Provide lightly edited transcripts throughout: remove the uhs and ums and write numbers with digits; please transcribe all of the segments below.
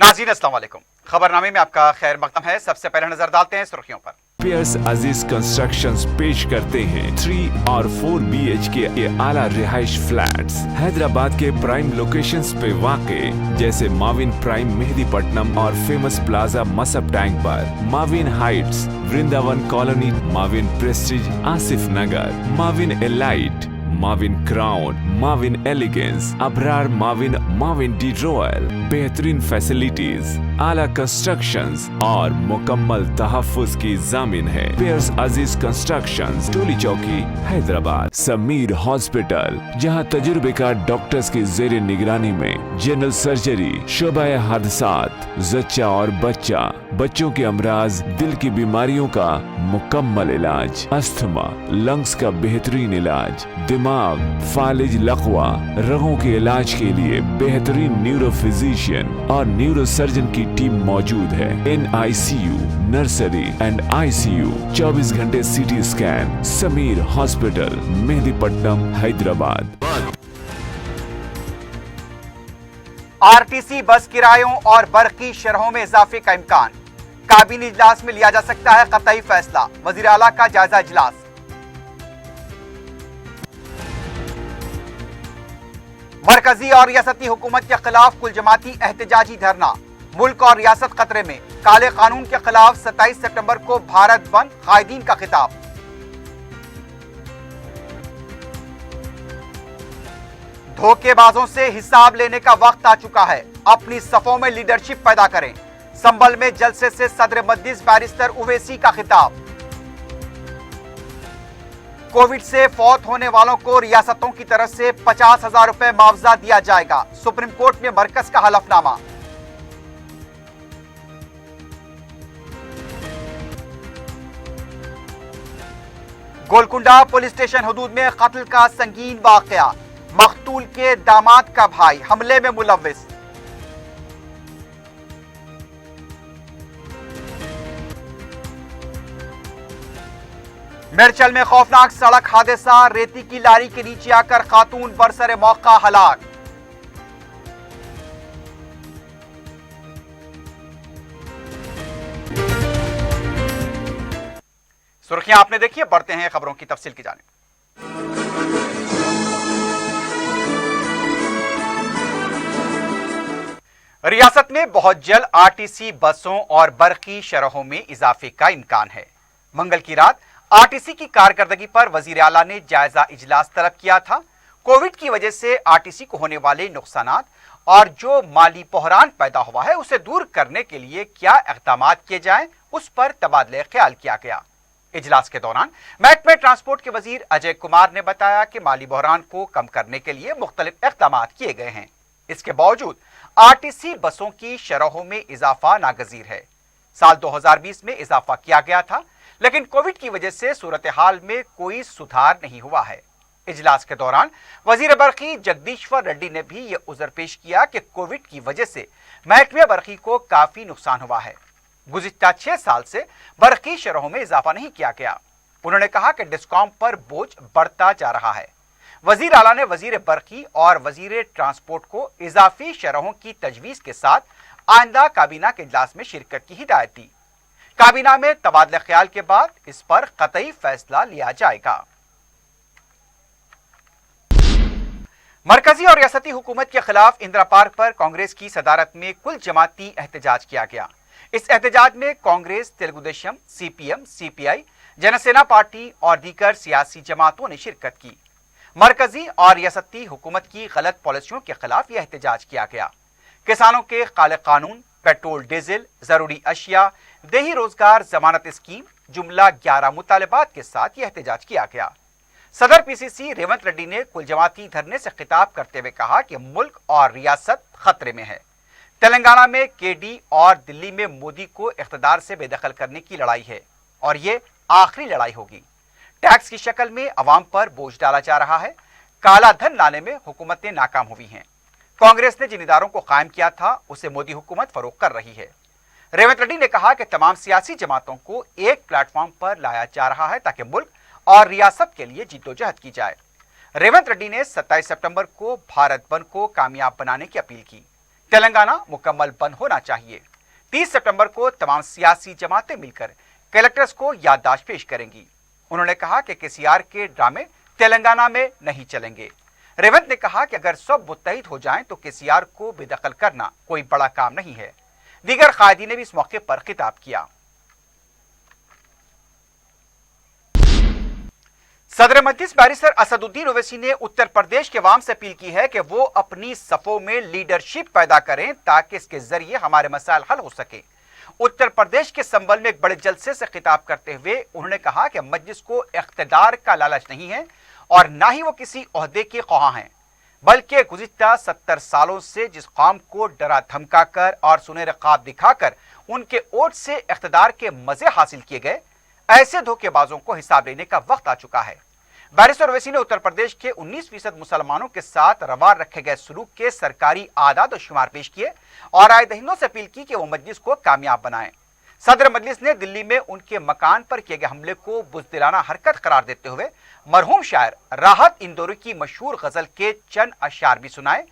नाज़रीन अस्सलाम वालेकुम। खबरनामे में आपका खैर मकदम है। सबसे पहले नजर डालते हैं सुर्खियों पर। पियर्स अजीज कंस्ट्रक्शंस पेश करते हैं 3 और 4 BHK के आला रिहाइश फ्लैट्स हैदराबाद के प्राइम लोकेशंस पे वाक़े जैसे माविन प्राइम मेहदीपट्टनम और फेमस प्लाजा मसब टैंक पर, Mavin heights Vrindavan colony, Mavin prestige Asif Nagar, Mavin elite, Mavin crown, Mavin elegance, Abrar Mavin, Mavin de royal, बेहतरीन फैसिलिटीज, आला कंस्ट्रक्शंस और मुकम्मल तहफ्फुज की जामिन है। पियर्स अजीज कंस्ट्रक्शंस, टोली चौकी, हैदराबाद। समीर हॉस्पिटल, जहां तजुर्बेकार डॉक्टर्स की जेर निगरानी में जनरल सर्जरी, शोबा हादसात, जच्चा और बच्चा, बच्चों के अमराज, दिल की बीमारियों का मुकम्मल इलाज, अस्थमा, लंग्स का बेहतरीन इलाज, दिमाग, फालिज, लकवा, रगों के इलाज के लिए बेहतरीन न्यूरो फिजिशियन और न्यूरो सर्जन की टीम मौजूद है। NICU, नर्सरी एंड ICU, 24 घंटे CT scan. Sameer hospital, Mehdipatnam, Hyderabad. RTC बस किरायों और बरकी शरहों में इजाफे का इम्कान, काबीना इजलास में लिया जा सकता है कतई फैसला। वजीर आला का जायजा इजलास। मरकजी और रियासती हुकूमत के खिलाफ कुल जमाती एहतजाजी धरना, मुल्क और रियासत खतरे में। काले कानून के खिलाफ 27 सितंबर को भारत बंद, कायदीन का खिताब। धोखेबाजों से हिसाब लेने का वक्त आ चुका है। अपनी सफों में लीडरशिप पैदा करें। संभल में जलसे से सदर मजलिस बैरिस्टर उवैसी का खिताब। कोविड से फौत होने वालों को रियासतों की तरफ से 50,000 रुपए मुआवजा दिया जाएगा। सुप्रीम कोर्ट में मरकज का हलफनामा। गोलकुंडा पुलिस स्टेशन हदूद में कत्ल का संगीन वाकया, मकतूल के दामाद का भाई हमले में मुलव्विस। मिर्चल में खौफनाक सड़क हादसा, रेती की लारी के नीचे आकर खातून बरसरे मौका हलाक। सुर्खियां आपने देखी है, बढ़ते हैं खबरों की तफसील की जानिब। रियासत में बहुत जल्द RTC बसों और बरकी शरहों में इजाफे का इम्कान है। मंगल की रात RTC की कारकर्दगी पर वजीर आला ने जायजा इजलास तलब किया था। कोविड की वजह से RTC को होने वाले नुकसानात और जो माली बहरान पैदा हुआ है उसे दूर करने के लिए क्या इक़दाम किए जाएं, उस पर तबादले ख्याल किया गया। इजलास के दौरान महकमे ट्रांसपोर्ट के वजीर अजय कुमार ने बताया कि माली बहरान को कम करने के लिए मुख्तलिफ इक़दाम किए गए हैं। इसके बावजूद RTC बसों की शरहों में इजाफा नागजीर है। साल 2020 में इजाफा किया गया था, लेकिन कोविड की वजह से सूरत हाल में कोई सुधार नहीं हुआ है। इजलास के दौरान वजीर बरकी जगदीश्वर रेड्डी ने भी यह उज़र पेश किया कि कोविड की वजह से महकमे बरकी को काफी नुकसान हुआ है। गुज़िश्ता 6 साल से बरकी शरहों में इजाफा नहीं किया गया। उन्होंने कहा कि डिस्कॉम पर बोझ बढ़ता जा रहा है। वजीर आला ने वजीर बरकी और वजीर ट्रांसपोर्ट को इजाफी शरहों की तजवीज के साथ आइंदा काबीना के इजलास में शिरकत की हिदायत दी। काबीना में तबादला ख्याल के बाद इस पर कतई फैसला लिया जाएगा। मरकजी और रियासती हुकूमत के खिलाफ इंदिरा पार्क पर कांग्रेस की सदारत में कुल जमाती एहतजाज किया गया। इस एहतजाज में Congress, Telugu Desam, CPM, CPI, Jana Sena party और दीगर सियासी जमातों ने शिरकत की। मरकजी और रियासती हुकूमत की गलत पॉलिसियों के खिलाफ यह एहतजाज किया गया। किसानों के काले कानून, पेट्रोल डीजल, जरूरी अशिया, देही रोजगार जमानत स्कीम जुमला 11 मुतालबात के साथ यह एहतजाज किया गया। सदर PCC रेवंत रेड्डी ने कुल जमाती धरने से खिताब करते हुए कहा कि मुल्क और रियासत खतरे में है। तेलंगाना में KD और दिल्ली में मोदी को इख्तिदार से बेदखल करने की लड़ाई है और ये आखिरी लड़ाई होगी। टैक्स की शक्ल में अवाम पर बोझ डाला जा रहा है। काला धन लाने में हुकूमतें नाकाम हुई हैं। कांग्रेस ने जिन इदारों को कायम किया था उसे मोदी हुकूमत फरोख्त कर रही है। रेवंत रेड्डी ने कहा कि तमाम सियासी जमातों को एक प्लेटफॉर्म पर लाया जा रहा है ताकि मुल्क और रियासत के लिए जिद्दोजहद की जाए। रेवंत रेड्डी ने 27 सितंबर को भारत बंद को कामयाब बनाने की अपील की। तेलंगाना मुकम्मल बंद होना चाहिए। 30 सितंबर को तमाम सियासी जमातें मिलकर कलेक्टर्स को याददाश्त पेश करेंगी। उन्होंने कहा कि केसीआर के ड्रामे तेलंगाना में नहीं चलेंगे। रेवंत ने कहा कि अगर सब मुत्तहिद हो जाएं तो केसीआर को बेदखल करना कोई बड़ा काम नहीं है। दीगर कायदीन ने भी इस मौके पर खिताब किया। सदर मजलिस बैरिस्टर असदुद्दीन ओवैसी ने उत्तर प्रदेश के अवाम से अपील की है कि वो अपनी सफों में लीडरशिप पैदा करें ताकि इसके जरिए हमारे मसाइल हल हो सके। उत्तर प्रदेश के संबल में एक बड़े जलसे से खिताब करते हुए उन्होंने कहा कि मजलिस को इख्तिदार का लालच नहीं है और ना ही वो किसी ओहदे के ख्वाह हैं, बल्कि गुज़िश्ता 70 सालों से जिस कौम को डरा धमकाकर और सुनहरे ख्वाब दिखाकर उनके वोट से इख्तिदार के मजे हासिल किए गए, ऐसे धोखेबाजों को हिसाब लेने का वक्त आ चुका है। बैरिस्टर ओवैसी ने उत्तर प्रदेश के 19% मुसलमानों के साथ रवा रखे गए सलूक के सरकारी आदाद और शुमार पेश किए और राय दहिंदों से अपील की कि वो मजलिस को कामयाब बनाएं। सदर मजलिस ने दिल्ली में उनके मकान पर किए गए हमले को बुज़दिलाना हरकत करार देते हुए मरहूम शायर राहत इंदौरी की मशहूर गजल के चंद अशार भी सुनाए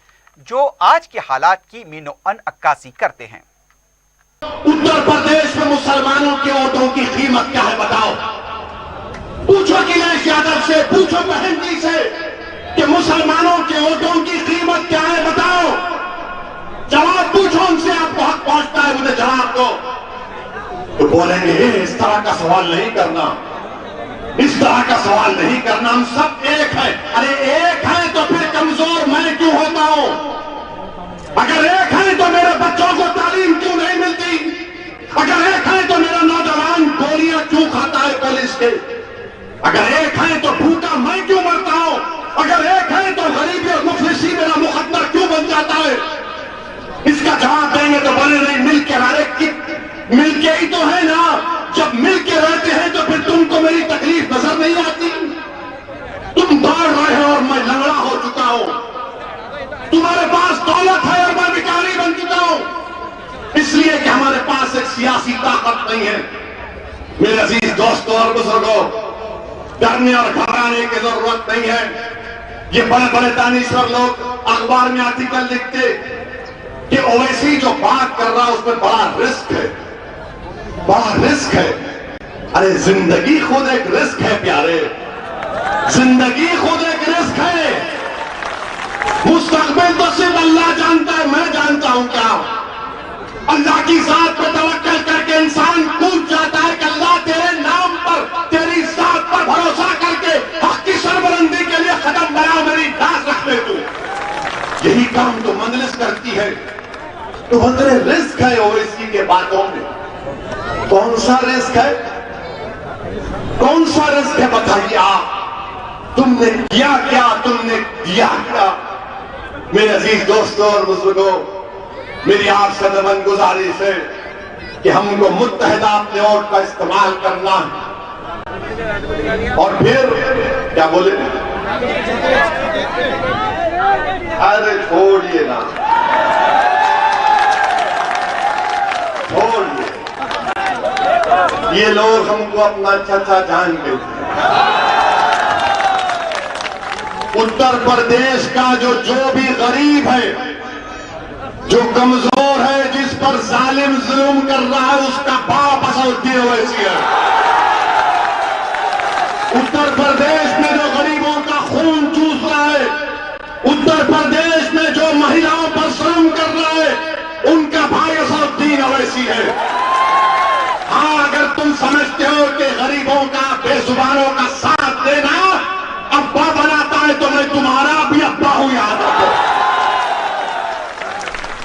जो आज के हालात की मीनो अन अक्कासी करते हैं। उत्तर प्रदेश में मुसलमानों के वोटों की कीमत क्या है बताओ। पूछो अखिलेश यादव से, पूछो बहन जी से कि मुसलमानों के वोटों की कीमत क्या है बताओ। जवाब पूछो उनसे, आपको हक पहुंचता है मुझे जवाब दो। तो बोलेंगे इस तरह का सवाल नहीं करना, इस तरह का सवाल नहीं करना, हम सब एक है। अरे एक है तो फिर कमजोर मैं क्यों होता हूं? अगर एक है तो मेरे बच्चों को तालीम क्यों नहीं मिलती? अगर एक है तो मेरा नौजवान गोलियां क्यों खाता है पुलिस के? अगर एक है तो भूखा मैं क्यों मरता हूं? अगर एक है तो गरीबी और मुफलिसी मेरा मुकद्दर क्यों बन जाता है? इसका जवाब देंगे तो बोले नहीं, मिलके ही तो है ना। जब मिलके रहते हैं तो फिर तुमको मेरी तकलीफ नजर नहीं आती। तुम दौड़ रहे हो और मैं लंगड़ा हो चुका हूं। तुम्हारे पास दौलत है और मैं भिखारी बन चुका हूं, इसलिए कि हमारे पास एक सियासी ताकत नहीं है। मेरे अजीज दोस्तों और बुजुर्गों, डरने और घबराने की जरूरत नहीं है। ये बड़े बड़े दानिश्वर लोग अखबार में आर्टिकल लिखते कि ओवैसी जो बात कर रहा है उसमें बड़ा रिस्क है, बड़ा रिस्क है। अरे जिंदगी खुद एक रिस्क है प्यारे, जिंदगी खुद एक रिस्क है। मुस्तकबिल तो सिर्फ अल्लाह जानता है, मैं जानता हूं क्या? अल्लाह की जात पे तवक्कल करके इंसान कूद जाता है कि अल्लाह तेरे नाम पर, तेरी जात पर भरोसा करके हक की सरबलंदी के लिए कदम बढ़ाओ, मेरी दास रख ले तू। यही काम तो मजलिस करती है। तो अंदर रिस्क है ओवैसी के बातों में। कौन सा रिस्क है? कौन सा रिस्क है बताइए आप? तुमने किया क्या? तुमने दिया क्या? मेरे अजीज दोस्तों और बुजुर्गों, मेरी आपसे नमन गुजारिश है कि हमको मुत्तहिदा अपने वोट का इस्तेमाल करना है। और फिर क्या बोले? अरे छोड़िए ना, छोड़िए। ये लोग हमको अपना चाचा जान के उत्तर प्रदेश का जो भी गरीब है, जो कमजोर है, जिस पर जालिम जुल्म कर रहा है, उसका बाप असदुद्दीन ओवैसी है। उत्तर प्रदेश में जो गरीबों का खून चूस रहा है, उत्तर प्रदेश में जो महिलाओं पर जुल्म कर रहा है, उनका भाई असदुद्दीन ओवैसी है। हाँ, अगर तुम समझते हो कि गरीबों का, बेजुबानों का साथ देना अब्बा बनाता है, तो मैं तुम्हारा भी अब्बा हूं, याद रखो।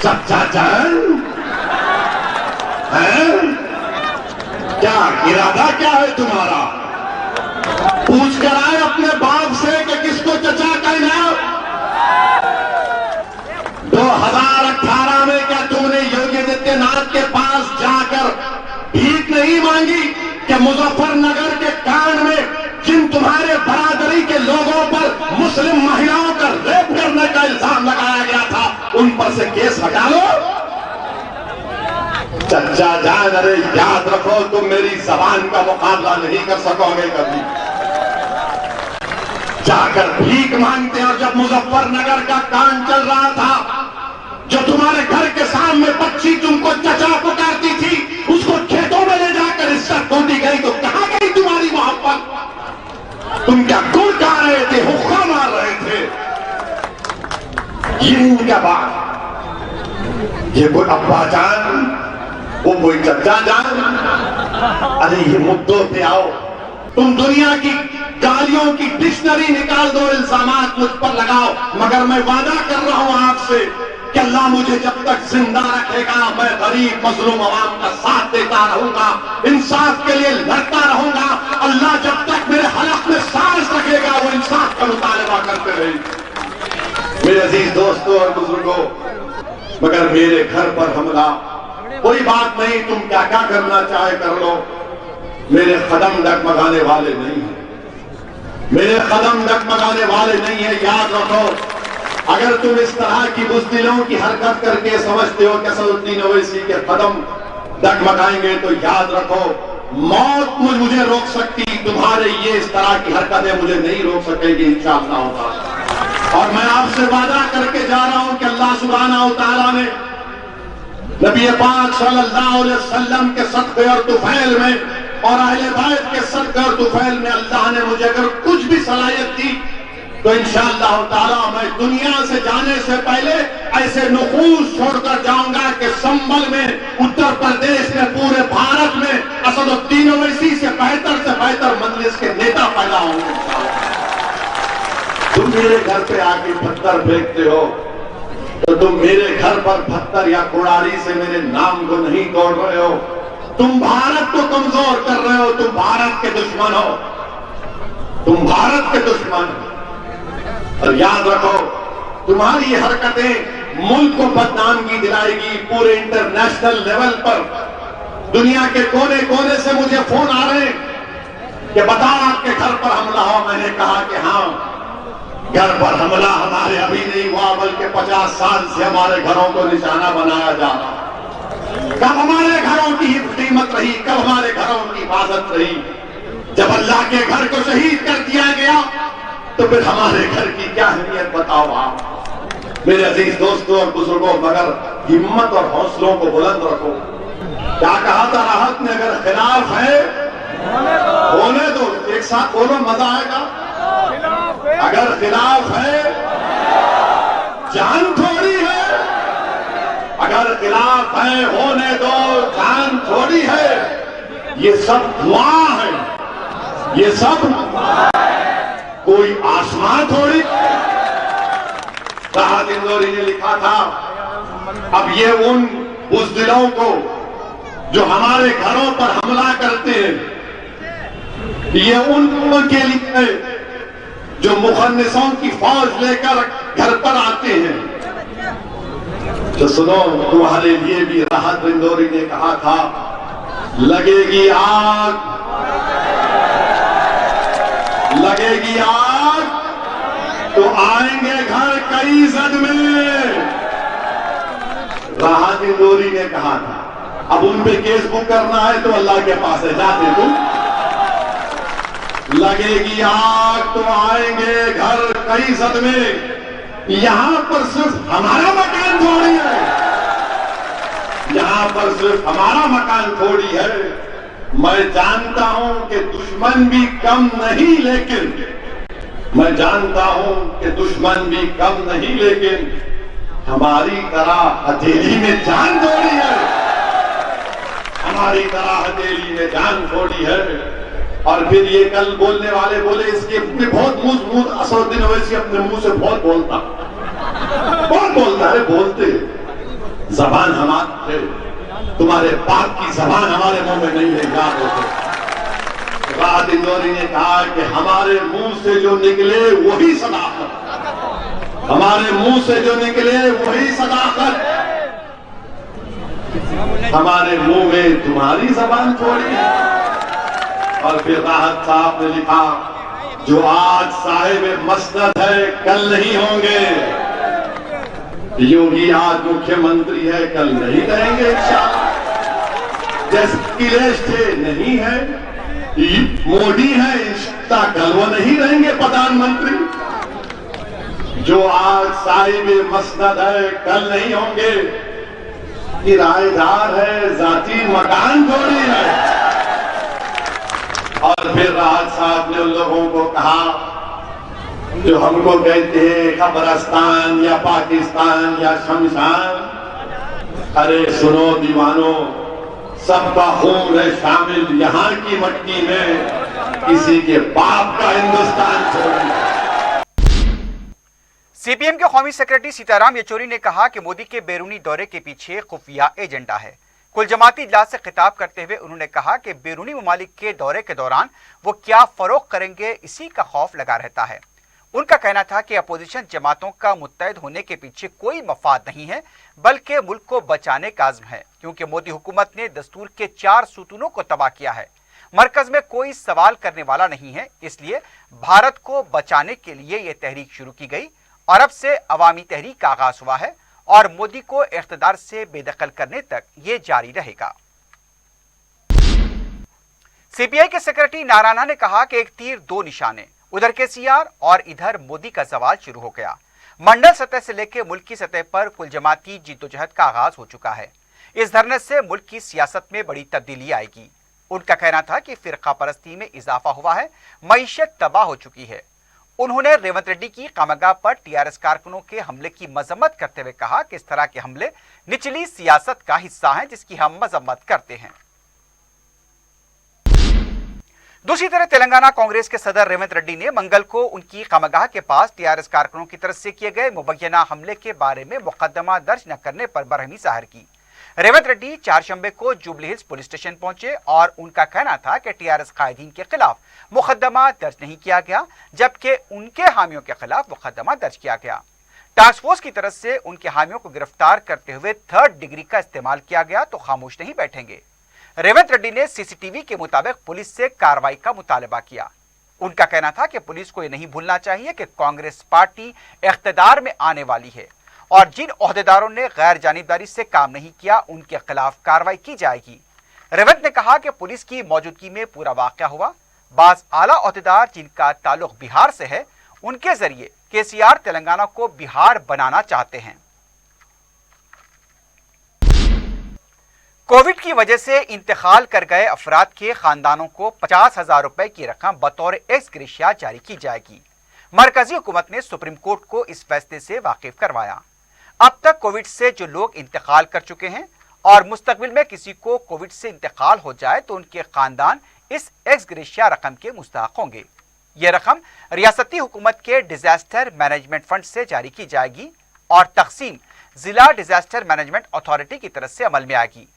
चाचा जान है क्या? इरादा क्या है तुम्हारा? पूछ कर आए अपने बाप से कि किसको चचा कहना। 2018 में क्या तुमने योगी आदित्यनाथ के पास जाकर भीख नहीं मांगी कि मुजफ्फरनगर के कांड में जिन तुम्हारे बरादरी के लोगों पर मुस्लिम महिलाओं का रेप करने का इल्जाम लगाया गया था, उन पर से केस हटा लो? चचा जान, अरे याद रखो, तुम मेरी जबान का मुकाबला नहीं कर सकोगे कभी। जाकर भीख मांगते हैं। और जब मुजफ्फरनगर का कांड चल रहा था, जो तुम्हारे घर ओवैसी तुमको चचा पुकारती थी, उसको खेतों में ले जाकर इज्जत खोदी गई, तो कहां गई तुम्हारी मोहब्बत? तुम क्या गुड़ गा रहे थे, हुक्का मार रहे थे? ये इनका बात, ये कोई अब्बा जान, वो कोई चचा जान। अरे ये मुद्दों पे आओ। तुम दुनिया की गालियों की डिक्शनरी निकाल दो, इल्जामात मुझ पर लगाओ, मगर मैं वादा कर रहा हूं आपसे कि अल्लाह मुझे जब तक जिंदा रखेगा, मैं गरीब मजलूम अवाम का साथ देता रहूंगा, इंसाफ के लिए लड़ता रहूंगा। अल्लाह जब तक मेरे हलक में सांस रखेगा, वो इंसाफ का मुतालबा करते रहेंगे। मेरे अजीज दोस्तों और बुजुर्गों, मगर मेरे घर पर हमला, कोई बात नहीं, तुम क्या क्या करना चाहे कर लो, मेरे कदम डगमगाने वाले नहीं हैं, मेरे कदम डगमगाने वाले नहीं है। याद रखो, अगर तुम इस तरह की बुज़दिलों की हरकत करके समझते हो कि असदुद्दीन ओवैसी के कदम डगमगाएंगे, तो याद रखो मौत मुझे रोक सकती, तुम्हारे ये इस तरह की हरकतें मुझे नहीं रोक सकेगी इंशाअल्लाह होगा। और मैं आपसे वादा करके जा रहा हूं कि अल्लाह सुब्हानहू तआला ने नबी पाक सल्लल्लाहु अलैहि वसल्लम के सदक़े और तुफैल में और अहले बैत के सदक़े और तुफैल में अल्लाह ने मुझे अगर कुछ भी सलाहियत दी, तो इंशाअल्लाह ताला मैं दुनिया से जाने से पहले ऐसे नुफूस छोड़कर जाऊंगा कि संभल में, उत्तर प्रदेश में, पूरे भारत में असदुद्दीन ओवैसी से बेहतर मजलिस के नेता पैदा होंगे। तुम मेरे घर पे आके पत्थर फेंकते हो, तो तुम मेरे घर पर पत्थर या कुड़ारी से मेरे नाम को नहीं तोड़ रहे हो, तुम भारत को कमजोर कर रहे हो, तुम भारत के दुश्मन हो, तुम भारत के दुश्मन हो। और याद रखो, तुम्हारी ये हरकतें मुल्क को बदनामगी दिलाएगी पूरे इंटरनेशनल लेवल पर। दुनिया के कोने कोने से मुझे फोन आ रहे हैं कि बताओ आपके घर पर हमला हो। मैंने कहा कि हाँ, घर पर हमला हमारे अभी नहीं हुआ, बल्कि 50 साल से हमारे घरों को निशाना बनाया जा रहा। कब हमारे घरों की कीमत रही, कब हमारे घरों की हिफाजत रही? जब अल्लाह के घर को शहीद कर दिया गया, तो फिर हमारे घर की क्या अहमियत बताओ आप। मेरे अजीज दोस्तों और बुजुर्गों, मगर हिम्मत और हौसलों को बुलंद रखो। क्या कहा था राहत ने, अगर खिलाफ है होने दो। एक साथ बोलो, मजा आएगा। अगर खिलाफ है, जान थोड़ी है। अगर खिलाफ है, होने दो, जान थोड़ी है। ये सब दुआ है, ये सब कोई आसमां थोड़ी। राहत इंदौरी ने लिखा था, अब ये उन बुज़दिलों को जो हमारे घरों पर हमला करते हैं, ये उन लोगों के लिए जो मुखन्निसों की फौज लेकर घर पर आते हैं। तो सुनो, तुम्हारे लिए भी राहत इंदौरी ने कहा था, लगेगी आग, लगेगी आग तो आएंगे घर कई जद में। राहत इंदौरी ने कहा था। अब उन पे केस बुक करना है तो अल्लाह के पास है, जाते तुम। लगेगी आग तो आएंगे घर कई जद में। यहां पर सिर्फ हमारा मकान थोड़ी है, यहां पर सिर्फ हमारा मकान थोड़ी है। मैं जानता हूं कि दुश्मन भी कम नहीं, लेकिन मैं जानता हूं कि दुश्मन भी कम नहीं, लेकिन हमारी तरह हथेली में जान थोड़ी है, हमारी तरह हथेली में जान थोड़ी है। और फिर ये कल बोलने वाले बोले, इसके बहुत मुंह असदुद्दीन ओवैसी अपने मुंह से बहुत बोलता है, बोलते जबान हमारे, तुम्हारे बाप की जबान हमारे मुंह में नहीं है, याद रखो। राहत इंदौरी ने कहा कि हमारे मुंह से जो निकले वही सदाकत, हमारे मुंह से जो निकले वही सदाकत। हमारे मुंह में तुम्हारी जबान थोड़ी है। और फिर राहत साहब ने लिखा, जो आज साहिब मसनद है कल नहीं होंगे, योगी आज मुख्यमंत्री है कल नहीं रहेंगे इंशाअल्लाह। जैसे अखिलेश थे नहीं है, मोदी है इंशाअल्लाह कल वो नहीं रहेंगे प्रधानमंत्री। जो आज साहिब मसनद है कल नहीं होंगे, किराएदार है, जाती मकान थोड़ी है। और फिर राहत साहब ने उन लोगों को कहा जो हमको कहते हैं कब्रिस्तान या पाकिस्तान या शमशान, अरे सुनो दीवानो, सबका खून है शामिल यहाँ की मट्टी में, किसी के बाप का हिंदुस्तान छोड़िए। सीपीएम के कौमी सेक्रेटरी सीताराम येचुरी ने कहा कि मोदी के बैरूनी दौरे के पीछे खुफिया एजेंडा है। कुल जमाती इजलास से खिताब करते हुए उन्होंने कहा कि बैरूनी ममालिक के दौरे के दौरान वो क्या फरोख करेंगे, इसी का खौफ लगा रहता है। उनका कहना था कि अपोजिशन जमातों का मुत्तहद होने के पीछे कोई मफाद नहीं है, बल्कि मुल्क को बचाने का आज़्म है, क्योंकि मोदी हुकूमत ने दस्तूर के 4 सुतूनों को तबाह किया है। मरकज में कोई सवाल करने वाला नहीं है, इसलिए भारत को बचाने के लिए यह तहरीक शुरू की गई और अब से अवामी तहरीक का आगाज हुआ है और मोदी को इख्तिदार से बेदखल करने तक ये जारी रहेगा। सीपीआई के सेक्रेटरी नारायणा ने कहा कि एक तीर 2 निशाने, उधर केसीआर और इधर मोदी का सवाल शुरू हो गया। मंडल सतह से लेकर मुल्की सतह पर कुल जमाती जिद्दोजहद का आगाज हो चुका है। इस धरने से मुल्क की सियासत में बड़ी तब्दीली आएगी। उनका कहना था कि फिरका परस्ती में इजाफा हुआ है, मईशत तबाह हो चुकी है। उन्होंने रेवंत रेड्डी की कामगाह पर टीआरएस कारकुनों के हमले की मजम्मत करते हुए कहा कि इस तरह के हमले निचली सियासत का हिस्सा हैं, जिसकी हम मजम्मत करते हैं। दूसरी तरफ तेलंगाना कांग्रेस के सदर रेवंत रेड्डी ने मंगल को उनकी कामगाह के पास टीआरएस कारकुनों की तरफ से किए गए मुबैना हमले के बारे में मुकदमा दर्ज न करने पर बरहमी जाहिर की। रेवंत रेड्डी 4 शंबे को जुबली हिल्स पुलिस स्टेशन पहुंचे और उनका कहना था कि टीआरएस कायदीन के खिलाफ मुकदमा दर्ज नहीं किया गया, जबकि उनके हामियों के खिलाफ मुकदमा दर्ज किया गया। टास्क फोर्स की तरफ से उनके हामियों को गिरफ्तार करते हुए 3rd डिग्री का इस्तेमाल किया गया तो खामोश नहीं बैठेंगे। रेवंत रेड्डी ने सीसीटीवी के मुताबिक पुलिस से कार्रवाई का मुतालबा किया। उनका कहना था कि पुलिस को यह नहीं भूलना चाहिए कि कांग्रेस पार्टी इख्तिदार में आने वाली है और जिन ओहदेदारों ने गैर जानिबदारी से काम नहीं किया उनके खिलाफ कार्रवाई की जाएगी। रेवंत ने कहा कि पुलिस की मौजूदगी में पूरा वाकया हुआ। बाज आला ओहदेदार जिनका ताल्लुक बिहार से है, उनके जरिए केसीआर तेलंगाना को बिहार बनाना चाहते हैं। कोविड की वजह से इंतकाल कर गए अफराद के खानदानों को 50,000 रुपए की रकम बतौर एक्स ग्रेशिया जारी की जाएगी। मरकजी हुकूमत ने सुप्रीम कोर्ट को इस फैसले से वाकिफ करवाया। अब तक कोविड से जो लोग इंतकाल कर चुके हैं और मुस्तकबिल में किसी को कोविड से इंतकाल हो जाए तो उनके खानदान इस एक्स ग्रेशिया रकम के मुस्तहक होंगे। यह रकम रियासती हुकूमत के डिजास्टर मैनेजमेंट फंड से जारी की जाएगी और तकसीम जिला डिजास्टर मैनेजमेंट अथॉरिटी की तरफ से अमल में आएगी।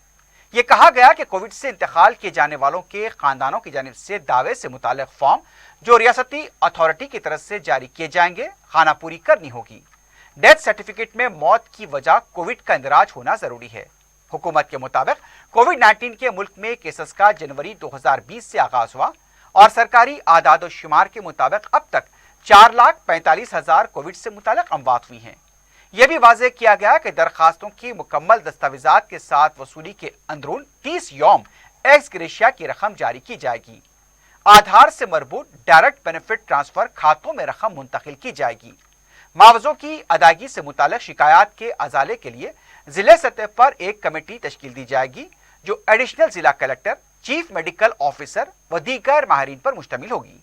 यह कहा गया कि कोविड से इंतकाल किए जाने वालों के खानदानों की जानिब से दावे से मुतालिक फॉर्म जो रियासती अथॉरिटी की तरफ से जारी किए जाएंगे, खानापूरी करनी होगी। डेथ सर्टिफिकेट में मौत की वजह कोविड का इंदराज होना जरूरी है। हुकूमत के मुताबिक कोविड-19 के मुल्क में केसेस का जनवरी 2020 से आगाज हुआ और सरकारी आदाद और शुमार के मुताबिक अब तक 4,45,000 कोविड से मुतालिक अमवात हुई हैं। यह भी वाज़ेह किया गया कि दरखास्तों की मुकम्मल दस्तावेजात के साथ वसूली के अंदरून 30 यौम एक्स ग्रेशिया की रकम जारी की जाएगी। आधार से मरबूत डायरेक्ट बेनिफिट ट्रांसफर खातों में रकम मुंतकिल की जाएगी। मुआवजों की अदायगी से मुताल्लिक शिकायत के अजाले के लिए जिले सतह पर एक कमेटी तश्कील दी जाएगी जो एडिशनल जिला कलेक्टर, चीफ मेडिकल ऑफिसर व दीगर माहिरीन पर मुश्तमिल होगी।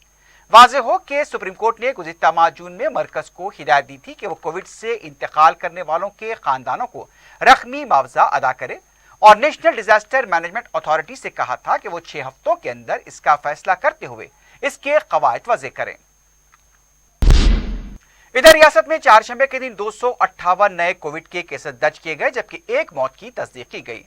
वाज़ेह हो कि सुप्रीम कोर्ट ने गुज़िश्ता माह जून में मरकज को हिदायत दी थी कि वो कोविड से इंतकाल करने वालों के खानदानों को रकमी मुआवजा अदा करे और नेशनल डिजास्टर मैनेजमेंट अथॉरिटी से कहा था कि वो 6 हफ्तों के अंदर इसका फैसला करते हुए इसके कवायद वज़े करें। इधर रियासत में 4 शंबे के दिन 258 नए कोविड के केसेस दर्ज किए गए, जबकि 1 मौत की तस्दीक की गई।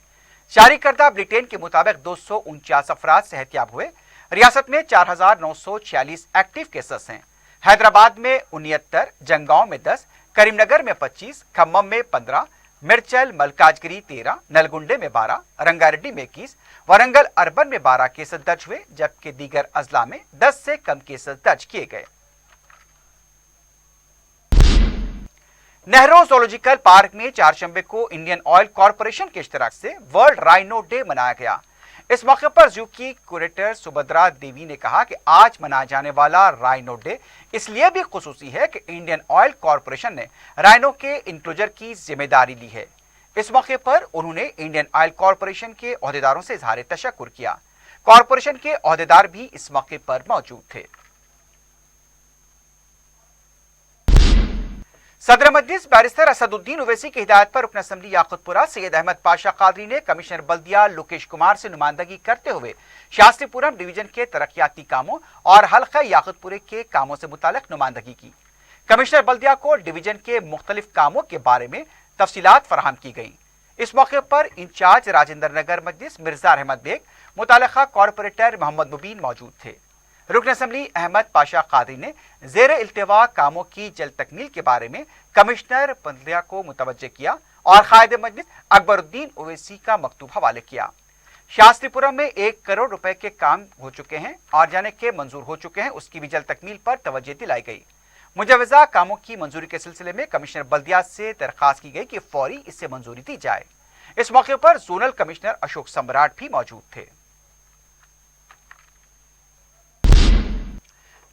जारी करदा बुलेटिन के मुताबिक 249 अफराद सेहतयाब हुए। रियासत में 4,946 एक्टिव केसेस हैं। हैदराबाद में 69, जंगांव में 10, करीमनगर में 25, खम्मम में 15, मिर्चल मलकाजगिरी 13, नलगुंडे में 12, रंगारेड्डी में 21, वरंगल अर्बन में 12 केसेस दर्ज हुए, जबकि दीगर अजला में 10 से कम केसेस दर्ज किए गए। नेहरू ज़ूलॉजिकल पार्क में 4 शंबे को इंडियन ऑयल कॉरपोरेशन के इश्तिराक से वर्ल्ड राइनो डे मनाया गया। इस मौके पर जू की क्यूरेटर सुभद्रा देवी ने कहा कि आज मनाया जाने वाला राइनो डे इसलिए भी खुसूसी है कि इंडियन ऑयल कॉरपोरेशन ने राइनो के इंक्लोजर की जिम्मेदारी ली है। इस मौके पर उन्होंने इंडियन ऑयल कॉरपोरेशन के ओहदेदारों से इजहार तशक्कुर किया। कॉरपोरेशन के ओहदेदार भी इस मौके पर मौजूद थे। सदर मजलिस बैरिस्टर असदुद्दीन ओवैसी की हिदायत पर रुकन असम्बली याकुतपुरा सैयद अहमद पाशा कादरी ने कमिश्नर बल्दिया लोकेश कुमार से नुमाइंदगी करते हुए शास्त्रीपुरम डिवीजन के तरक्याती कामों और हल्का याकुतपुरे के कामों से मुतालिक नुमाइंदगी की। कमिश्नर बल्दिया को डिवीजन के मुख्तलिफ कामों के बारे में तफसीलात फराहम की गई। इस मौके पर इंचार्ज राजेंद्र नगर मजलिस मिर्जा अहमद बेग, मुतालिका कॉरपोरेटर मोहम्मद मुबीन मौजूद थे। रुकन असम्बली अहमद पाशा कादरी ने जेर इल्तिवा कामों की जल्द तकमील के बारे में कमिश्नर बल्दिया को मुतवज्जे किया और कायदे मजलिस अकबरुद्दीन ओवैसी का मकतूब हवाले किया। शास्त्रीपुरम में 1 करोड़ रुपए के काम हो चुके हैं और जाने के मंजूर हो चुके हैं, उसकी भी जल्द तकमील पर तवज्जो दिलाई गई। मुजवजा कामों की मंजूरी के सिलसिले में कमिश्नर बल्दिया से दरखास्त की गई कि फौरी इससे मंजूरी दी जाए। इस मौके पर जोनल कमिश्नर अशोक सम्राट भी मौजूद थे।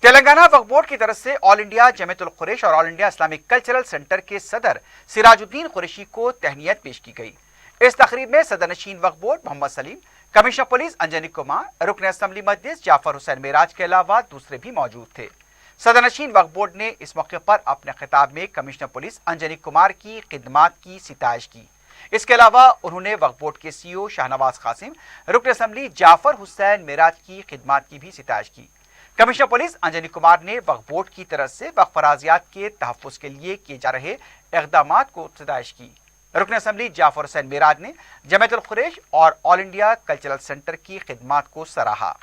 तेलंगाना वक्फ बोर्ड की तरफ से ऑल इंडिया जमीयतुल कुरैश और all India Islamic cultural centre के सदर सिराजुद्दीन कुरैशी को तहनीत पेश की गई। इस तकरीब में सदर नशीन Waqf board Mohammed Saleem, commissioner police Anjani Kumar, रुकन असम्बली मजलिस जाफर हुसैन मेराज के अलावा दूसरे भी मौजूद थे। सदर नशीन वक्फ बोर्ड ने इस मौके पर अपने खिताब में कमिश्नर पुलिस अंजनी कुमार की खिदमात की सिताइश की। इसके अलावा उन्होंने वक्फ बोर्ड के सीईओ शाहनवाज कासिम, रुकन असम्बली जाफर हुसैन मेराज की खिदमात की भी सिताइश की। कमिश्नर पुलिस अंजनी कुमार ने वक्फ बोर्ड की तरफ से वक्फ फराजियात के तहफ़्फ़ुज़ के लिए किए जा रहे इक़दामात को सताइश की। रुकन असम्बली जाफर हुसैन मेराज ने जमीयतुल कुरैश और ऑल इंडिया कल्चरल सेंटर की खिदमात को सराहा।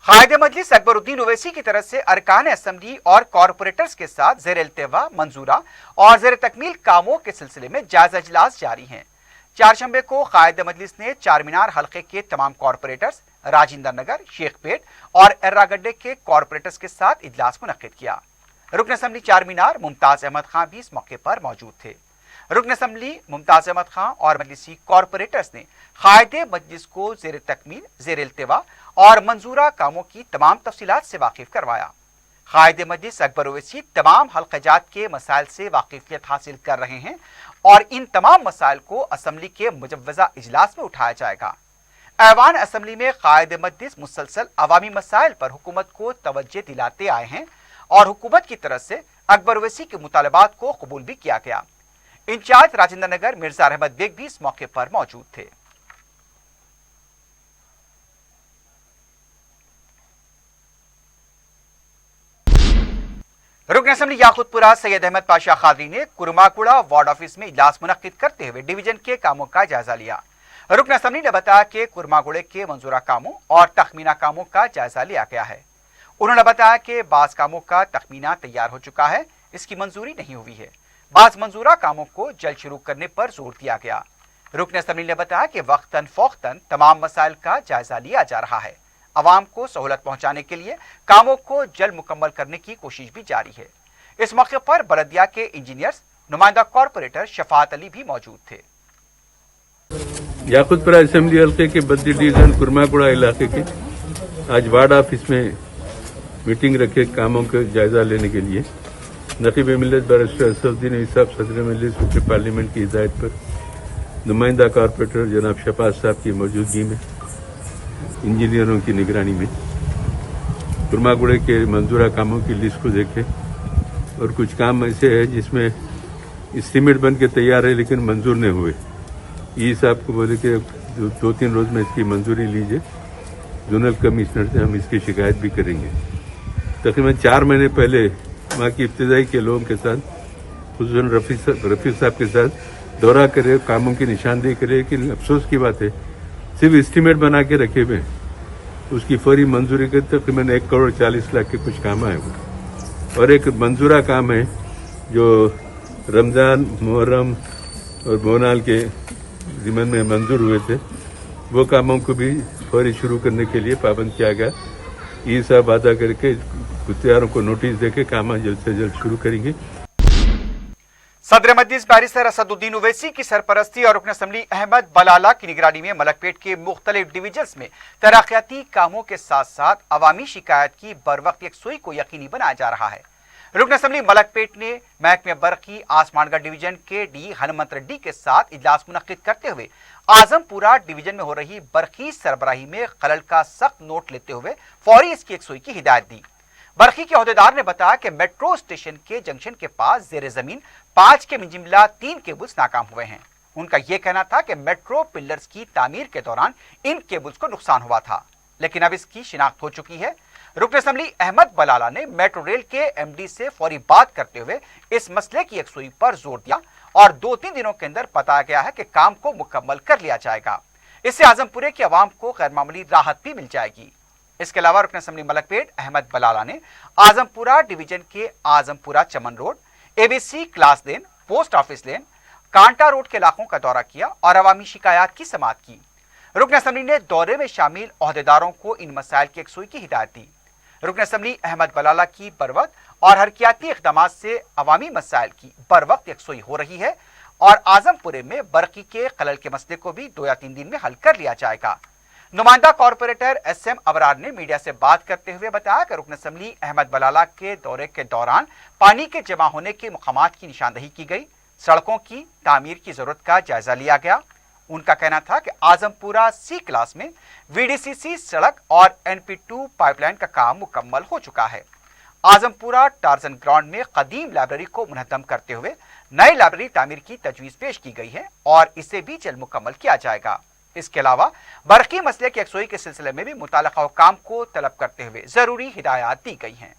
कायदे मजलिस अकबरुद्दीन ओवैसी की तरफ से अरकान असम्बली और कॉरपोरेटर्स के साथ ज़ेर इल्तिवा, मंजूरा और ज़ेर तकमील कामों के सिलसिले में जायजा इजलास जारी हैं। चारशंबे को कायदे मजलिस ने चार मीनार हल्के के तमाम कॉरपोरेटर्स, राजेंद्र नगर, शेखपेट और एर्रागड्डे के कॉरपोरेटर्स के साथ इजलास मुनक्किद किया। रुकन असम्बली चार मीनार मुमताज अहमद खां भी इस मौके पर मौजूद थे। रुकन असम्बली मुमताज अहमद खां और मजलिसी कॉरपोरेटर्स ने कायदे मजलिस को ज़ेर तकमील, ज़ेर इल्तिवा और मंजूरा कामों की तमाम तफसीलात से वाकिफ करवाया। कायदे मजलिस अकबर ओवैसी तमाम हल्क़ाजात के मसाइल से वाकिफियत हासिल कर रहे हैं और इन तमाम मसाइल को असम्बली के मुजव्वज़ा इजलास में उठाया जाएगा। ऐवान असम्बली में कायदे मजलिस मुसलसल अवामी मसाइल पर हुकूमत को तवज्जो दिलाते आए हैं और हुकूमत की तरफ से अकबर ओवैसी के मुतालबात को कबूल भी किया गया। इंचार्ज राजेंद्र नगर मिर्जा अहमद बेग भी इस मौके पर मौजूद थे। रुकन असम्बली याकुतपुरा सैयद अहमद पाशा कादरी ने कुरमाकुड़ा वार्ड ऑफिस में इजलास मुनक्किद करते हुए डिवीजन के कामों का जायजा लिया। रुकन असम्बली ने बताया कि कुरमाकुड़े के मंजूरा कामों और तखमीना कामों का जायजा लिया गया है। उन्होंने बताया कि बाज कामों का तखमीना तैयार हो चुका है, इसकी मंजूरी नहीं हुई है। बाज मंजूरा कामों को जल्द शुरू करने पर जोर दिया गया। रुकन असम्बली ने बताया कि वक्तन फौक्तन तमाम मसाइल का जायजा लिया जा रहा है। अवाम को सहूलत पहुंचाने के लिए कामों को जल्द मुकम्मल करने की कोशिश भी जारी है। इस मौके पर बलदिया के इंजीनियर्स, नुमाइंदा कॉरपोरेटर शफात अली भी मौजूद थे। याकुतपुरा असेंबली हल्के के बद्दी डिवीजन कुरमाकुड़ा इलाके के आज वार्ड ऑफिस में मीटिंग रखे कामों का जायजा लेने के लिए नकीब मिल्लत बैरिस्टर असदुद्दीन ओवैसी साहब सदर मजलिस वकील पार्लियामेंट की हिदायत पर नुमाइंदा कॉरपोरेटर जनाब शफात साहब की मौजूदगी में इंजीनियरों की निगरानी में कुरमाकुड़े के मंजूरा कामों की लिस्ट को देखे और कुछ काम ऐसे है जिसमें एस्टीमेट बन के तैयार है लेकिन मंजूर नहीं हुए। ई साहब को बोले कि 2-3 रोज में इसकी मंजूरी लीजिए, जोनल कमिश्नर से हम इसकी शिकायत भी करेंगे। तकरीबन 4 महीने पहले वहाँ की इब्तदाई के लोगों के साथ हुसैन रफीक साहब के साथ दौरा करे, कामों की निशानदेही करे, लेकिन अफसोस की बात है सिर्फ एस्टीमेट बना के रखे हुए, उसकी फौरी मंजूरी के तकरीबन 1 करोड़ 40 लाख के कुछ काम आए हुए। और एक मंजूरा काम है जो रमजान, मुहर्रम और बोनाल के ज़िमन में मंजूर हुए थे, वो कामों को भी फौरी शुरू करने के लिए पाबंद किया गया। ये सब वादा करके गुत्तेदारों को नोटिस देके काम जल्द से जल्द शुरू करेंगे। सदर मजलिस बैरिस्टर असदुद्दीन ओवैसी की सरपरस्ती और रुकन असम्बली अहमद बलाला की निगरानी में मलकपेट के मुख्तलिफ डिवीजन्स में तरक्याती कामों के साथ साथ अवामी शिकायत की बर वक्त यकसुई को यकीनी बनाया जा रहा है। रुकन असम्बली मलकपेट ने महकमे बरकी आसमानगढ़ डिवीजन के डी हनुमंत रेड्डी के साथ इजलास मुनक्किद करते हुए आजमपुरा डिवीजन में हो रही बरकी सरबराही में खलल का सख्त नोट लेते हुए फौरी इसकी यकसुई की हिदायत दी। बरकी के अहदेदार ने बताया कि मेट्रो स्टेशन के जंक्शन के पास जेर जमीन 5 के मिंजिमला 3 केबल्स नाकाम हुए हैं। उनका यह कहना था कि मेट्रो पिलर्स की तामीर के दौरान इन केबल्स को नुकसान हुआ था, लेकिन अब इसकी शिनाख्त हो चुकी है। रुकन असम्बली अहमद बलाला ने मेट्रो रेल के एमडी से फौरी बात करते हुए इस मसले की यकसुई पर जोर दिया और 2-3 दिनों के अंदर बताया गया है कि काम को मुकम्मल कर लिया जाएगा। इससे आजमपुरे की आवाम को गैर मामूली राहत भी मिल जाएगी। इसके अलावा रुकन असम्बली मलकपेट अहमद बलाला ने आजमपुरा डिवीजन के आजमपुरा चमन रोड, एबीसी क्लास लेन, पोस्ट ऑफिस लेन, कांटा रोड के इलाकों का दौरा किया और अवामी शिकायत की समाअत की। रुकन असम्बली ने दौरे में शामिल ओहदेदारों को इन मसाइल की यकसुई की हिदायत दी। रुकन असम्बली अहमद बलाला की बरवक्त और हरकियाती इक़दामात से अवामी मसाइल की बरवक्त यकसुई हो रही है और आजमपुरे में बरकी के खलल के मसले को भी 2 या 3 दिन में हल कर लिया जाएगा। नुमाइंदा कॉरपोरेटर SM अबरार ने मीडिया से बात करते हुए बताया कि रुकन असम्बली अहमद बलाला के दौरे के दौरान पानी के जमा होने के मकामात की निशानदही की गई, सड़कों की तामीर की जरूरत का जायजा लिया गया। उनका कहना था कि आजमपुरा C क्लास में VDCC सड़क और NP2 पाइपलाइन का काम मुकम्मल हो चुका है। आजमपुरा टार्जन ग्राउंड में कदीम लाइब्रेरी को मुनहदम करते हुए नई लाइब्रेरी तामीर की तजवीज़ पेश की गई है और इसे भी जल्द मुकम्मल किया जाएगा। इसके अलावा बरकी मसले की यकसुई के सिलसिले में भी मुताल्लिक़ा हुक्काम को तलब करते हुए जरूरी हिदायत दी गई हैं।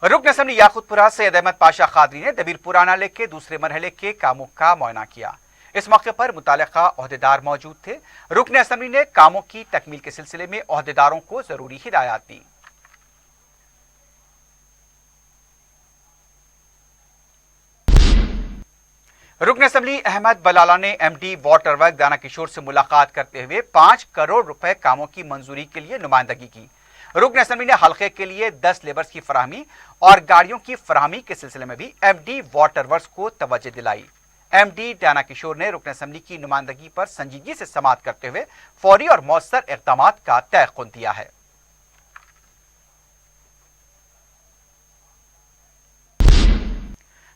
रुकन असम्बली याकूतपुरा सैयद अहमद पाशा खादरी ने दबीरपुरा नाले के दूसरे मरहले के कामों का मुआयना किया। इस मौके पर मुताल्लिक़ा ओहदेदार मौजूद थे। रुकन असम्बली ने कामों की तकमील के सिलसिले में ओहदेदारों को जरूरी हिदायत दी। रुकन असम्बली अहमद बलाला ने MD वाटर वर्क दाना किशोर से मुलाकात करते हुए 5 करोड़ रुपए कामों की मंजूरी के लिए नुमाइंदगी की। रुकन असम्बली ने हल्के के लिए 10 लेबर्स की फराहमी और गाड़ियों की फराहमी के सिलसिले में भी MD वाटर वर्क्स को तवज्जो दिलाई। MD दाना किशोर ने रुकन असम्बली की नुमाइंदगी पर संजीदगी से समाअत करते हुए फौरी और मौसर इक़दामात का तयक़ुन दिया है।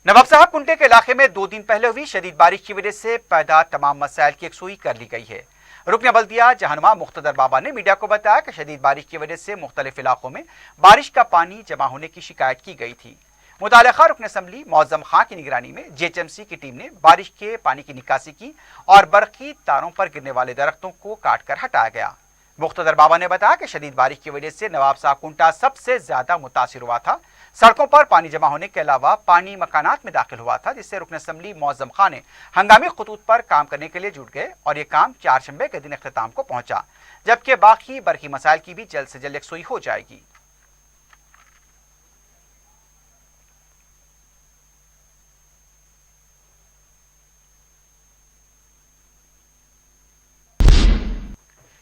नवाब साहब कुंटे के इलाके में 2 दिन पहले हुई शदीद बारिश की वजह से पैदा तमाम मसाइल की यकसुई कर ली गई है। रुकन बल्दिया जहानुमा मुख्तदर बाबा ने मीडिया को बताया कि शदीद बारिश की वजह से मुख्तलिफ इलाकों में बारिश का पानी जमा होने की शिकायत की गई थी। मुताल्लिक़ा रुकन असम्बली मौज़म खां की निगरानी में JHMC की टीम ने बारिश के पानी की निकासी की और बरकी तारों पर गिरने वाले दरख्तों को काट कर हटाया गया। मुख्तदर बाबा ने बताया कि शदीद बारिश की वजह से नवाब साहब कुंटा सबसे ज्यादा मुतासिर हुआ था। सड़कों पर पानी जमा होने के अलावा पानी मकानात में दाखिल हुआ था, जिससे रुकन असम्बली मौज़म खां ने हंगामी खतूत पर काम करने के लिए जुट गए और ये काम 4 शंबे के दिन इख्तिताम को पहुंचा, जबकि बाकी बरकी मसाइल की भी जल्द से जल्द यकसुई हो जाएगी।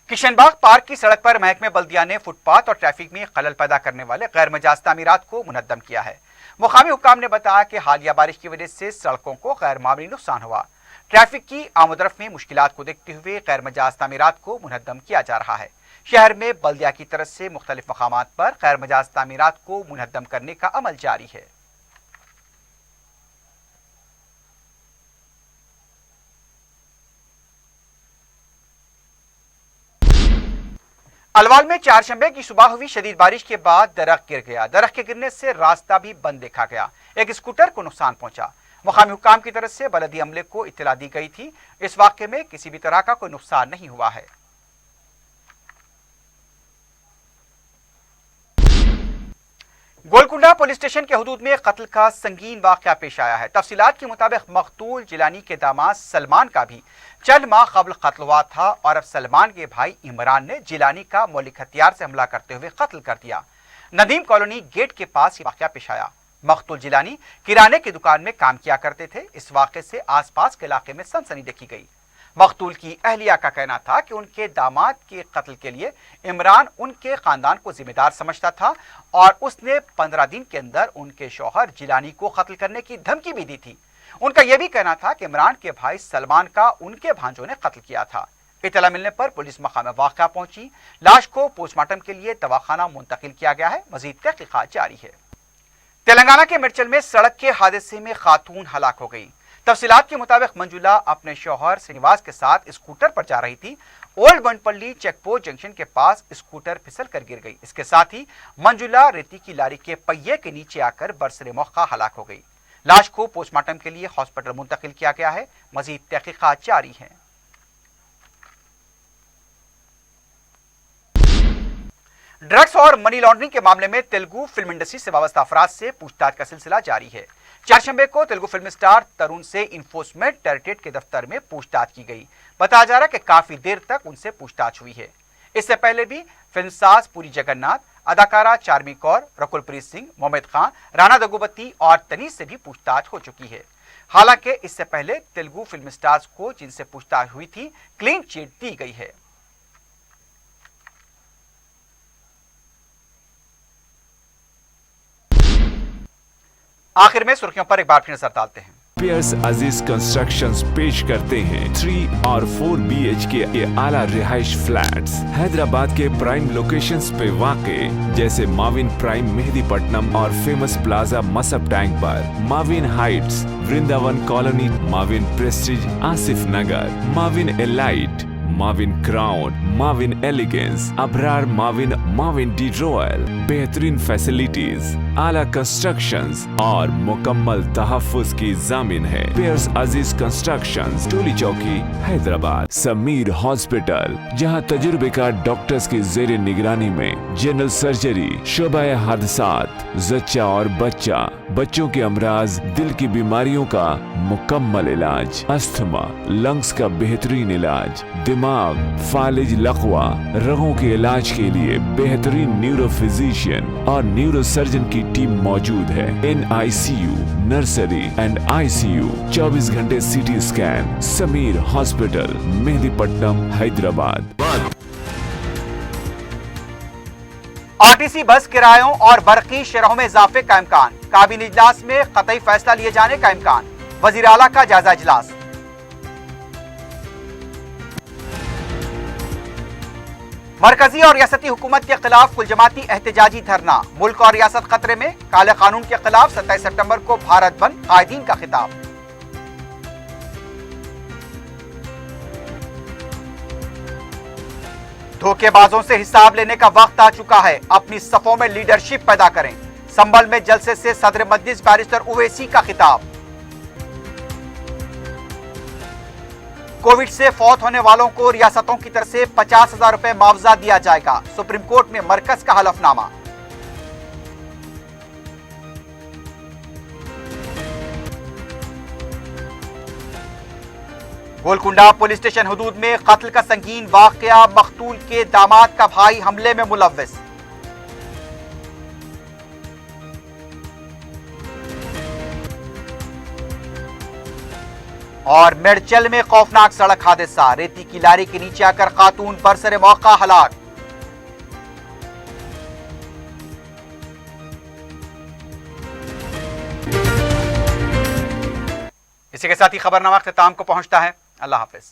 किशनबाग पार्क की सड़क पर महकमे बल्दिया ने फुटपाथ और ट्रैफिक में खलल पैदा करने वाले गैर मजाज तामीरात को मुनद्दम किया है। मुकामी हुक्काम ने बताया कि हालिया बारिश की वजह से सड़कों को गैर मामूली नुकसान हुआ। ट्रैफिक की आमदरफ्त में मुश्किलात को देखते हुए गैर मजाज तामीरात को मुनद्दम किया जा रहा है। शहर में बल्दिया की तरफ से मुख्तलिफ मकामात पर गैर मजाज तामीरात को मुनद्दम करने का अमल जारी है। अलवाल में 4 शंबे की सुबह हुई शदीद बारिश के बाद दरख्त गिर गया। दरख्त के गिरने से रास्ता भी बंद देखा गया। एक स्कूटर को नुकसान पहुंचा। मुकामी हुक्काम की तरफ से बलदी अमले को इत्तला दी गई थी। इस वाक़े में किसी भी तरह का कोई नुकसान नहीं हुआ है। गोलकुंडा पुलिस स्टेशन के हुदूद में कत्ल का संगीन वाक़या पेश आया है। तफसीलात के मुताबिक मकतूल जिलानी के दामाद सलमान का भी चंद माह कबल कत्ल हुआ था और अब सलमान के भाई इमरान ने जिलानी का मौलिक हथियार से हमला करते हुए कत्ल कर दिया। नदीम कॉलोनी गेट के पास वाक़या पेश आया। मकतूल जिलानी किराने की दुकान में काम किया करते थे। इस वाक़े से आसपास के इलाके में सनसनी देखी गई। मकतूल की अहलिया का कहना था कि उनके दामाद के कत्ल के लिए इमरान उनके खानदान को जिम्मेदार समझता था और उसने 15 दिन के अंदर उनके शौहर जिलानी को कत्ल करने की धमकी भी दी थी। उनका यह भी कहना था कि इमरान के भाई सलमान का उनके भांजों ने कत्ल किया था। इतला मिलने पर पुलिस मकाम वाक़या पहुंची। लाश को पोस्टमार्टम के लिए दवाखाना मुंतकिल किया गया है। मजीद तहकीकात जारी है। तेलंगाना के मिर्चल में सड़क के हादसे में खातून हलाक हो गई। तफसीलात के मुताबिक मंजुला अपने शौहर श्रीनिवास के साथ स्कूटर पर जा रही थी। ओल्ड बनपल्ली चेकपोस्ट जंक्शन के पास स्कूटर फिसल कर गिर गई। इसके साथ ही मंजुला रेती की लारी के पहिए के नीचे आकर बरसरे मौका हलाक हो गई। लाश को पोस्टमार्टम के लिए हॉस्पिटल मुंतकिल किया गया है। मजीद तहकीकात जारी है। ड्रग्स और मनी लॉन्ड्रिंग के मामले में तेलुगु फिल्म इंडस्ट्री से वाबस्ता अफराद से पूछताछ का सिलसिला जारी है। चारशंबे को तेलुगु फिल्म स्टार तरुण से इन्फोर्समेंट डायरेक्टरेट के दफ्तर में पूछताछ की गई। बताया जा रहा है कि काफी देर तक उनसे पूछताछ हुई है। इससे पहले भी फिल्म साज पुरी जगन्नाथ, अदाकारा चार्मी कौर, रकुलप्रीत सिंह, मोहम्मद खान, राणा दगुबती और तनीस से भी पूछताछ हो चुकी है। हालांकि इससे पहले तेलुगु फिल्म स्टार्स को जिनसे पूछताछ हुई थी क्लीन चिट दी गई है। आखिर में सुर्खियों पर एक बार फिर नजर डालते हैं। पियर्स अजीज कंस्ट्रक्शंस पेश करते हैं 3 और 4 BHK के आला रिहाइश फ्लैट्स हैदराबाद के प्राइम लोकेशंस पे वाक़े जैसे माविन प्राइम मेहदीपट्टनम और फेमस प्लाजा मसब टैंक पर, Mavin heights Vrindavan colony, Mavin prestige Asif Nagar, Mavin elite, Mavin crown, Mavin elegance, Abrar Mavin, Mavin de royal, बेहतरीन फैसिलिटीज, आला कंस्ट्रक्शंस और मुकम्मल तहफ्फुज की जामिन है। पियर्स अजीज कंस्ट्रक्शंस, टोली चौकी, हैदराबाद। समीर हॉस्पिटल, जहां तजुर्बेकार डॉक्टर्स की जेर निगरानी में जनरल सर्जरी, शोबा हादसात, जच्चा और बच्चा, बच्चों के अमराज, दिल की बीमारियों का मुकम्मल इलाज, अस्थमा, लंग्स का बेहतरीन इलाज, दिमाग, फालिज, लकवा, रगों के इलाज के लिए बेहतरीन न्यूरो फिजिशियन और न्यूरो सर्जन की टीम मौजूद है। NICU, नर्सरी एंड ICU, 24 घंटे CT scan. Sameer hospital, Mehdipatnam, Hyderabad. RTC बस किरायों और बरकी शरहों में इजाफे का इम्कान। काबीना इजलास में कतई फैसला लिए जाने का इम्कान। वजीर आला का जायजा इजलास। मरकजी और रियासती हुकूमत के खिलाफ कुल जमाती एहतजाजी धरना। मुल्क और रियासत खतरे में, काले कानून के खिलाफ 27 सितंबर को भारत बंद, कायदीन का खिताब। धोखेबाजों से हिसाब लेने का वक्त आ चुका है। अपनी सफों में लीडरशिप पैदा करें। संभल में जलसे से सदर मजलिस बैरिस्टर ओवैसी का खिताब। कोविड से फौत होने वालों को रियासतों की तरफ से 50,000 रुपए मुआवजा दिया जाएगा। सुप्रीम कोर्ट में मरकज का हलफनामा। गोलकुंडा पुलिस स्टेशन हुदूद में कत्ल का संगीन वाकया। मकतूल के दामाद का भाई हमले में मुलव्विस। और मेडचल में खौफनाक सड़क हादसा। रेती की लारी के नीचे आकर खातून बरसरे मौका हलाक। इसी के साथ ही खबरनामा अख्ताम को पहुंचता है। अल्लाह हाफिज।